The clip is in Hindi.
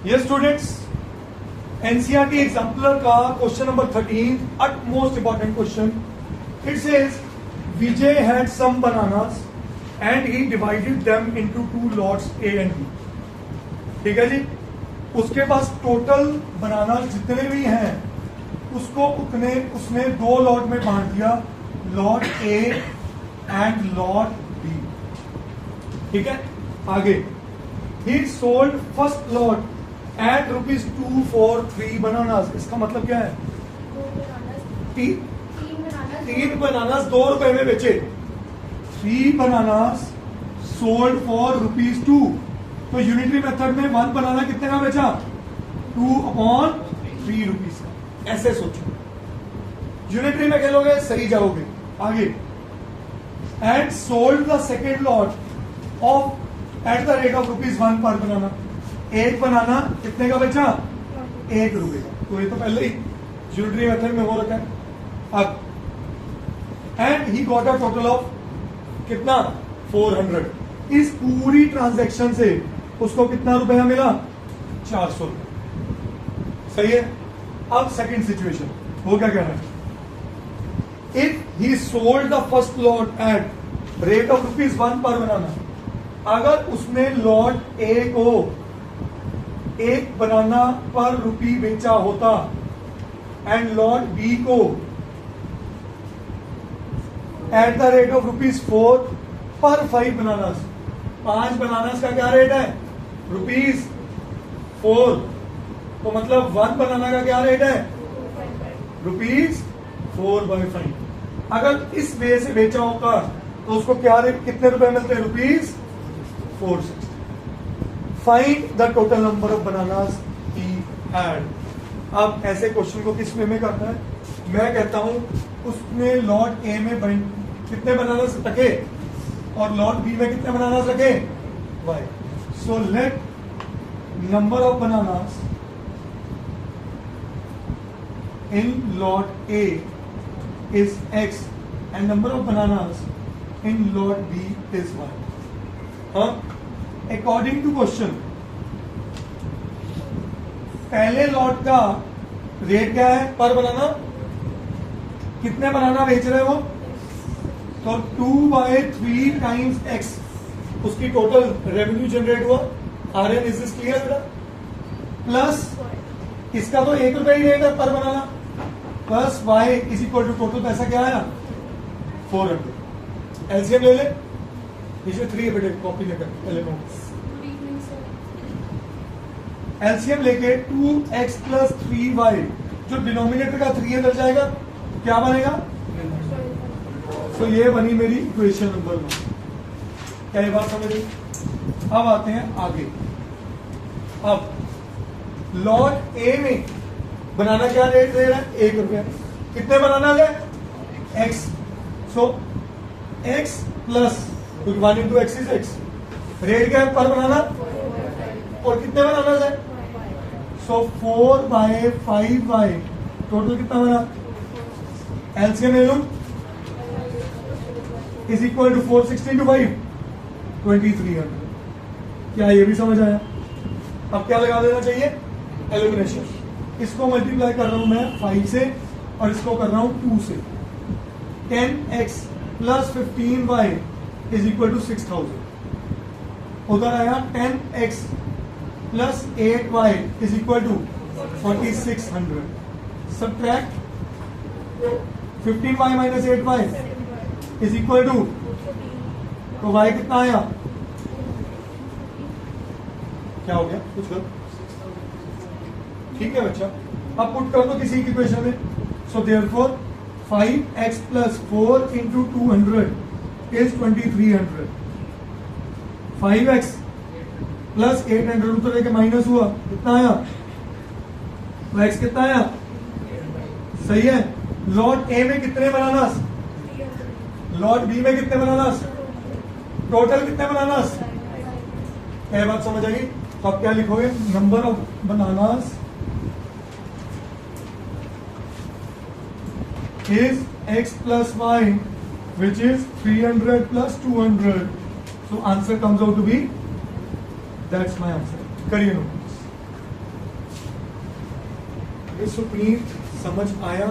ये स्टूडेंट्स एनसीईआरटी एग्जाम्पलर का question number 13 at most important question. It says Vijay had some bananas and he divided them into two lots A and B. ठीक है जी. उसके पास टोटल बनानास जितने भी हैं उसको उसने दो लॉट में बांट दिया, lot A and lot B. ठीक है. आगे he sold first lot at ₹2 for 3 bananas. इसका मतलब क्या है? तीन बनानास 2 रुपए में बेचे. 3 बनानास सोल्ड फॉर ₹2. तो यूनिटरी मेथड में 1 बनाना कितने का बेचा? 2/3 रुपीज का. ऐसे सोचो. यूनिटरी में खेलोगे सही जाओगे. आगे and sold the second lot of at the rate of ₹1 पर बनाना. एक बनाना कितने का बेचा? 1 रुपए का. तो ये तो पहले ही यूनिटरी मेथड में हो रखा है. अब and he got a total of कितना? 400. इस पूरी ट्रांजैक्शन से उसको कितना रुपया मिला? 400 रुपए. सही है. अब सेकंड सिचुएशन वो क्या कह रहा है? If he sold the first lot at rate of ₹1 पर बनाना. अगर उसने लॉट ए को 1 बनाना पर रुपी बेचा होता एंड लॉट बी को एट द रेट ऑफ ₹4 पर 5 बनानास. 5 बनानास का क्या रेट है? ₹4. तो मतलब 1 बनाना का क्या रेट है? ₹4/5. अगर इस वे से बेचा होता तो उसको क्या रेट, कितने रुपए मिलते? ₹460. Find the total number of bananas he had. अब ऐसे क्वेश्चन को किस वे में करना है? मैं कहता हूं उसने लॉट ए में कितने बनानास रखे और लॉट बी में कितने बनानास रखे? Why. So let number of bananas in lot A is x and number of bananas in lot B is 1. According to question, पहले लॉट का रेट क्या है पर बनाना? कितने बनाना बेच रहे हो? तो 2/3 टाइम्स x उसकी टोटल रेवेन्यू जनरेट हुआ. RN इज दिस क्लियर बेटा? प्लस इसका तो 1 रुपया ही रेट है per banana, plus y is equal to total पैसा क्या आया? 400. एलसीएम ले ले. इसमें 3 है बेटे, कॉपी लेकर पहले नोट. एलसीएम लेके 2x प्लस 3y जो डिनोमिनेटर का 3 अंदर जाएगा क्या बनेगा? तो ये बनी मेरी इक्वेशन नंबर 1. क्या ये बात समझ? अब आते हैं आगे. अब लॉट ए में बनाना क्या रेट दे रहा है? 1 रुपया. कितने बनाना है? x. So x plus 1 into x is x. Rate क्या है पर बनाना? और कितने बनाना है? सो 4/5y टोटल कितना बना? एलसीएम ले लूं इज इक्वल टू 460 into 5 2300. क्या ये भी समझ आया? अब क्या लगा देना चाहिए? एलिमिनेशन. इसको मल्टीप्लाई कर रहा हूं मैं 5 से और इसको कर रहा हूं 2 से. 10x plus 15y is equal to 6000. उधर आया 10x plus 8y is equal to 4600. Subtract 15y minus 8y is equal to, तो y कितना आया? क्या हो गया? कुछ कर. ठीक है बच्चा. अब पुट कर दो किसी की इक्वेशन में. So therefore 5x plus 4 into 200 is 2300. 5x plus 800 उतर के माइनस हुआ, कितना आया? तो x कितना आया? सही है. लॉट ए में कितने बनानास? लॉट बी में कितने बनानास? टोटल कितने बनानास? क्या बात समझ आई? तो आप क्या लिखोगे? Number of bananas is x plus y, which is 300 plus 200. So answer comes out to be, that's my answer. करिए नोट. सुप्रीत समझ आया?